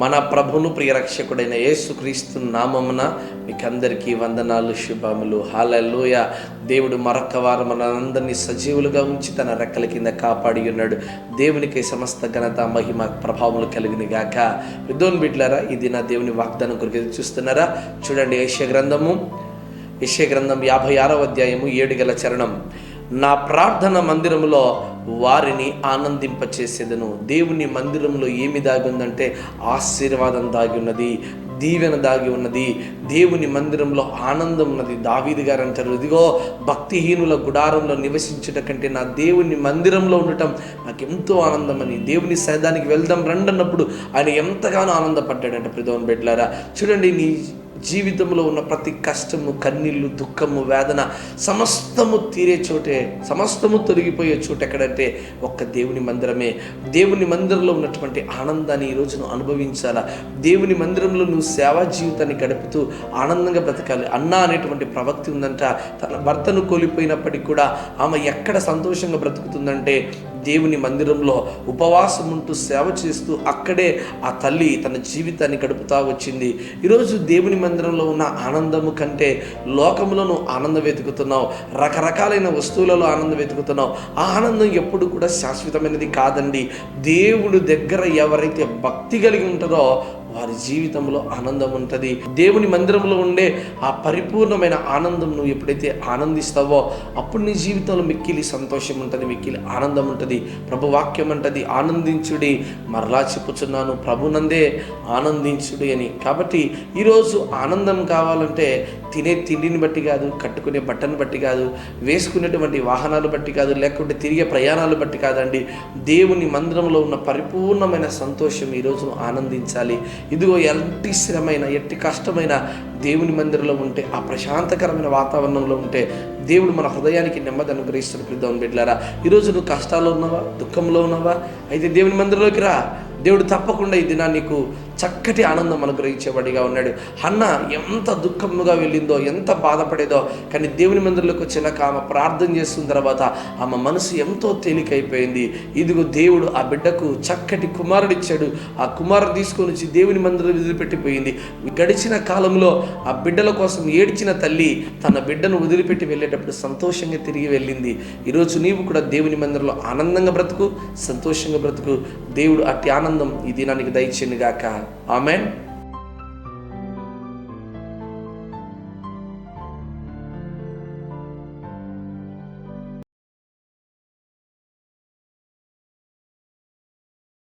మన ప్రభును ప్రియరక్షకుడైన యేసుక్రీస్తు నామమున మీకందరికీ వందనాలు, శుభములు. హల్లెలూయా. దేవుడు మరొక్క వారం మనందరినీ సజీవులుగా ఉంచి తన రెక్కల కింద కాపాడి ఉన్నాడు. దేవునికి సమస్త ఘనత, మహిమ, ప్రభావములు కలిగిన గాక. విద్వాన్ బిడ్డలారా, ఇది నా దేవుని వాగ్దానం కొరకు ఎదురు చూస్తున్నారా? చూడండి, యెషయా గ్రంథం 56వ అధ్యాయము 7 చరణం. నా ప్రార్థన మందిరములో వారిని ఆనందింపచేసేదను. దేవుని మందిరంలో ఏమి దాగి ఉందంటే ఆశీర్వాదం దాగి ఉన్నది, దీవెన దాగి ఉన్నది. దేవుని మందిరంలో ఆనందం ఉన్నది. దావీదు గారు అంటారు, ఇదిగో భక్తిహీనుల గుడారంలో నివసించుట కంటే నా దేవుని మందిరంలో ఉండటం నాకు ఎంతో ఆనందం అని. దేవుని సన్నిధానికి వెళ్దాం రండి అన్నప్పుడు ఆయన ఎంతగానో ఆనందపడ్డాడంట. ప్రియమైన బిడ్డలారా, చూడండి, నీ జీవితంలో ఉన్న ప్రతి కష్టము, కన్నీళ్ళు, దుఃఖము, వేదన సమస్తము తీరే చోటే, సమస్తము తొలగిపోయే చోటు ఎక్కడంటే ఒక్క దేవుని మందిరమే. దేవుని మందిరంలో ఉన్నటువంటి ఆనందాన్ని ఈరోజు నువ్వు అనుభవించాలా. దేవుని మందిరంలో నువ్వు సేవా జీవితాన్ని గడుపుతూ ఆనందంగా బ్రతకాలి. అన్న అనేటువంటి ప్రవక్తి ఉందంట, తన భర్తను కోల్పోయినప్పటికీ కూడా ఆమె ఎక్కడ సంతోషంగా బ్రతుకుతుందంటే దేవుని మందిరంలో ఉపవాసం ఉంటూ సేవ చేస్తూ అక్కడే ఆ తల్లి తన జీవితాన్ని గడుపుతూ వచ్చింది. ఈరోజు దేవుని మందిరంలో ఉన్న ఆనందము కంటే లోకంలో నువ్వు ఆనందం వెతుకుతున్నావు, రకరకాలైన వస్తువులలో ఆనందం వెతుకుతున్నావు. ఆ ఆనందం ఎప్పుడు కూడా శాశ్వతమైనది కాదండి. దేవుడి దగ్గర ఎవరైతే భక్తి కలిగి ఉంటారో వారి జీవితంలో ఆనందం ఉంటుంది. దేవుని మందిరంలో ఉండే ఆ పరిపూర్ణమైన ఆనందం నువ్వు ఎప్పుడైతే ఆనందిస్తావో అప్పుడు నీ జీవితంలో మిక్కిలి సంతోషం ఉంటుంది, మిక్కిలి ఆనందం ఉంటుంది. ప్రభు వాక్యం అంటది, ఆనందించుడి. మరలా చెప్పుచున్నాను, ప్రభునందే ఆనందించుడి అని. కాబట్టి ఈరోజు ఆనందం కావాలంటే తినే తిండిని బట్టి కాదు, కట్టుకునే బట్టను బట్టి కాదు, వేసుకునేటువంటి వాహనాలు బట్టి కాదు, లేకుంటే తిరిగే ప్రయాణాలు బట్టి కాదండి. దేవుని మందిరంలో ఉన్న పరిపూర్ణమైన సంతోషం ఈరోజు ఆనందించాలి. ఇదిగో ఎట్టి శ్రమైన, ఎట్టి కష్టమైన దేవుని మందిరంలో ఉంటే, ఆ ప్రశాంతకరమైన వాతావరణంలో ఉంటే దేవుడు మన హృదయానికి నెమ్మది అనుగ్రహిస్తున్న ప్రియమైన బిడ్డలారా, ఈరోజు నువ్వు కష్టాల్లో ఉన్నావా, దుఃఖంలో ఉన్నావా? అయితే దేవుని మందిరంలోకి రా. దేవుడు తప్పకుండా ఈ దినాన్ని నీకు చక్కటి ఆనందం అనుగ్రహించేవాడిగా ఉన్నాడు. హన్న ఎంత దుఃఖముగా వెళ్ళిందో, ఎంత బాధపడేదో, కానీ దేవుని మందిరంలోకి వచ్చినాక ఆమె ప్రార్థన చేస్తున్న తర్వాత ఆమె మనసు ఎంతో తేలికైపోయింది. ఇదిగో దేవుడు ఆ బిడ్డకు చక్కటి కుమారుడిచ్చాడు. ఆ కుమారుడు తీసుకొని వచ్చి దేవుని మందిరం వదిలిపెట్టిపోయింది. గడిచిన కాలంలో ఆ బిడ్డల కోసం ఏడ్చిన తల్లి తన బిడ్డను వదిలిపెట్టి వెళ్ళేటప్పుడు సంతోషంగా తిరిగి వెళ్ళింది. ఈరోజు నీవు కూడా దేవుని మందిరంలో ఆనందంగా బ్రతుకు, సంతోషంగా బ్రతుకు. దేవుడు అట్టి ఆనందం ఈ దినానికి దయచేయను గాక. ఆమేన్.